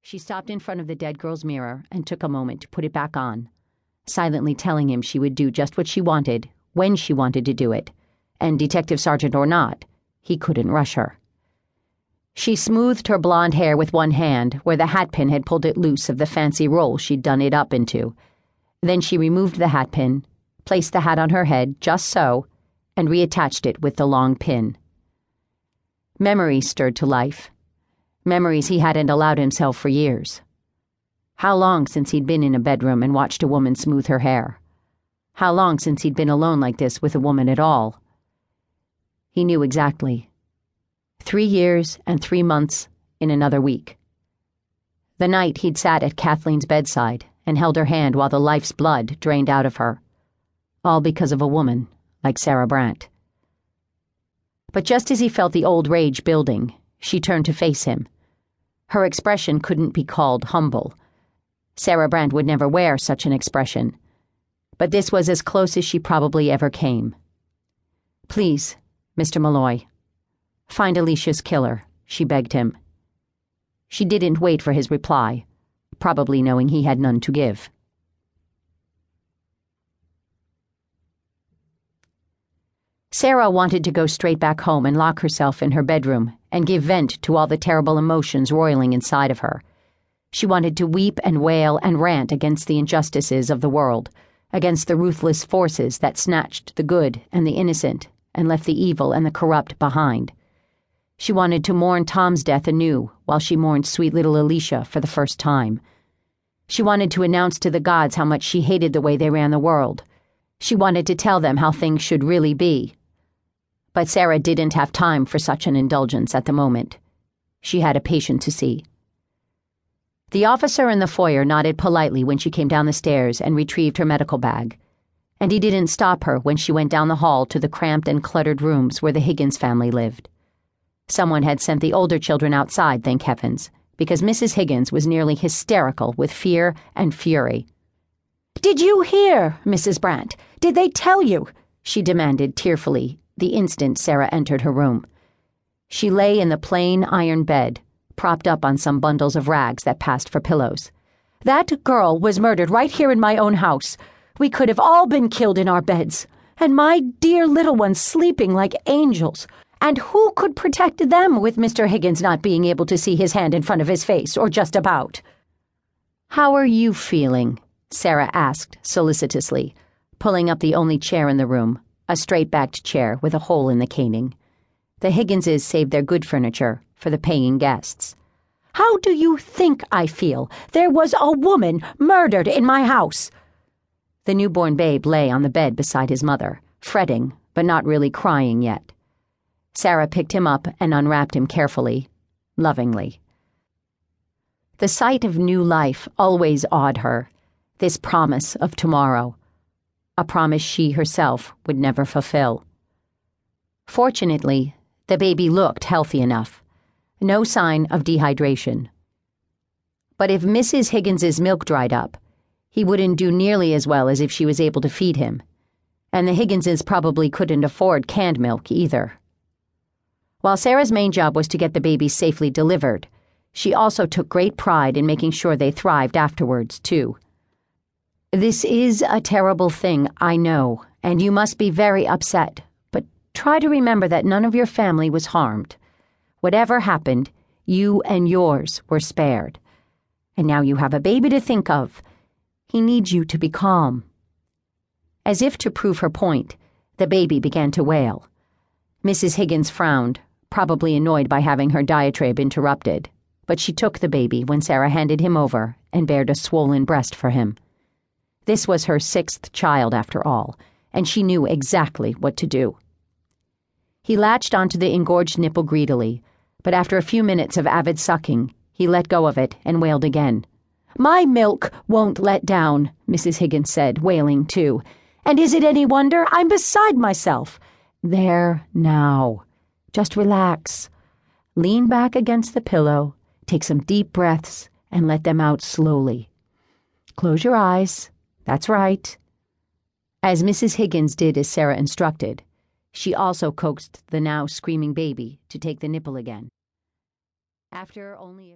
She stopped in front of the dead girl's mirror and took a moment to put it back on, silently telling him she would do just what she wanted, when she wanted to do it, and detective sergeant or not, he couldn't rush her. She smoothed her blonde hair with one hand where the hatpin had pulled it loose of the fancy roll she'd done it up into. Then she removed the hatpin, placed the hat on her head just so, and reattached it with the long pin. Memories stirred to life. Memories he hadn't allowed himself for years. How long since he'd been in a bedroom and watched a woman smooth her hair? How long since he'd been alone like this with a woman at all? He knew exactly. 3 years and 3 months in another week. The night he'd sat at Kathleen's bedside and held her hand while the life's blood drained out of her. All because of a woman like Sarah Brandt. But just as he felt the old rage building, she turned to face him. Her expression couldn't be called humble. Sarah Brandt would never wear such an expression. But this was as close as she probably ever came. "Please, Mr. Malloy, find Alicia's killer," she begged him. She didn't wait for his reply, probably knowing he had none to give. Sarah wanted to go straight back home and lock herself in her bedroom and give vent to all the terrible emotions roiling inside of her. She wanted to weep and wail and rant against the injustices of the world, against the ruthless forces that snatched the good and the innocent and left the evil and the corrupt behind. She wanted to mourn Tom's death anew while she mourned sweet little Alicia for the first time. She wanted to announce to the gods how much she hated the way they ran the world. She wanted to tell them how things should really be. But Sarah didn't have time for such an indulgence at the moment. She had a patient to see. The officer in the foyer nodded politely when she came down the stairs and retrieved her medical bag, and he didn't stop her when she went down the hall to the cramped and cluttered rooms where the Higgins family lived. Someone had sent the older children outside, thank heavens, because Mrs. Higgins was nearly hysterical with fear and fury. "Did you hear, Mrs. Brandt? Did they tell you?" she demanded tearfully the instant Sarah entered her room. She lay in the plain iron bed, propped up on some bundles of rags that passed for pillows. "That girl was murdered right here in my own house. We could have all been killed in our beds, and my dear little ones sleeping like angels. And who could protect them with Mr. Higgins not being able to see his hand in front of his face, or just about?" "How are you feeling?" Sarah asked solicitously, pulling up the only chair in the room, a straight-backed chair with a hole in the caning. The Higginses saved their good furniture for the paying guests. "How do you think I feel? There was a woman murdered in my house." The newborn babe lay on the bed beside his mother, fretting, but not really crying yet. Sarah picked him up and unwrapped him carefully, lovingly. The sight of new life always awed her, this promise of tomorrow, a promise she herself would never fulfill. Fortunately, the baby looked healthy enough, no sign of dehydration. But if Mrs. Higgins's milk dried up, he wouldn't do nearly as well as if she was able to feed him, and the Higginses probably couldn't afford canned milk either. While Sarah's main job was to get the baby safely delivered, she also took great pride in making sure they thrived afterwards, too. "This is a terrible thing, I know, and you must be very upset, but try to remember that none of your family was harmed. Whatever happened, you and yours were spared. And now you have a baby to think of. He needs you to be calm." As if to prove her point, the baby began to wail. Mrs. Higgins frowned, probably annoyed by having her diatribe interrupted, but she took the baby when Sarah handed him over and bared a swollen breast for him. This was her 6th child, after all, and she knew exactly what to do. He latched onto the engorged nipple greedily, but after a few minutes of avid sucking, he let go of it and wailed again. "My milk won't let down," Mrs. Higgins said, wailing too. "And is it any wonder? I'm beside myself." "There, now. Just relax. Lean back against the pillow, take some deep breaths, and let them out slowly. Close your eyes. That's right." As Mrs. Higgins did as Sarah instructed, she also coaxed the now screaming baby to take the nipple again. After only a